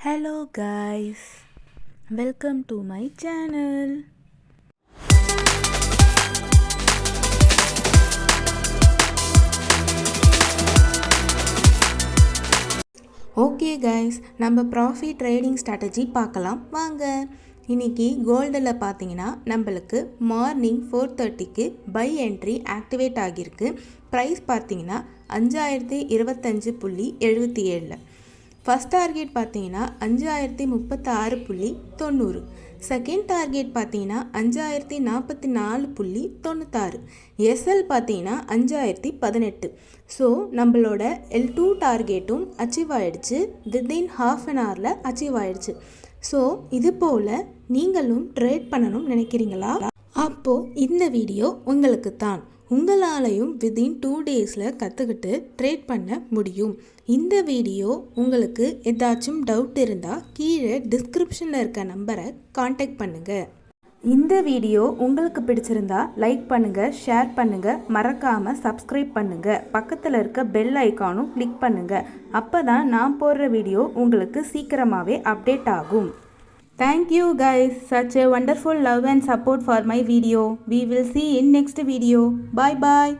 Hello guys, welcome to my channel. Okay guys, நம்ம profit trading strategy பார்க்கலாம் வாங்க. இன்றைக்கி கோல்டில் பார்த்தீங்கன்னா நம்மளுக்கு மார்னிங் 4:30க்கு பை என்ட்ரி ஆக்டிவேட் ஆகியிருக்கு. ப்ரைஸ் பார்த்தீங்கன்னா 5025.77. ஃபஸ்ட் டார்கெட் பார்த்தீங்கன்னா 5036.90. செகண்ட் டார்கெட் பார்த்தீங்கன்னா 5044.96. எஸ்எல் பார்த்தீங்கன்னா 5018. ஸோ நம்மளோட L2 டார்கெட்டும் அச்சீவ் ஆகிடுச்சு, வித்தின் ஹாஃப் அன் ஹவரில் அச்சீவ் ஆகிடுச்சு. ஸோ இது போல் நீங்களும் ட்ரேட் பண்ணணும்னு நினைக்கிறீங்களா? அப்போது இந்த வீடியோ உங்களுக்கு தான். உங்களாலையும் வித்தின் 2 டேஸில் கற்றுக்கிட்டு ட்ரேட் பண்ண முடியும். இந்த வீடியோ உங்களுக்கு ஏதாச்சும் டவுட் இருந்தால் கீழே டிஸ்கிரிப்ஷனில் இருக்க நம்பரை காண்டாக்ட் பண்ணுங்கள். இந்த வீடியோ உங்களுக்கு பிடிச்சிருந்தா லைக் பண்ணுங்கள், ஷேர் பண்ணுங்கள், மறக்காமல் சப்ஸ்கிரைப் பண்ணுங்கள். பக்கத்தில் இருக்க பெல் ஐக்கானும் கிளிக் பண்ணுங்கள். அப்போ தான் நான் போடுற வீடியோ உங்களுக்கு சீக்கிரமாகவே அப்டேட் ஆகும். Thank you guys, such a wonderful love and support for my video. We will see in next video. Bye bye.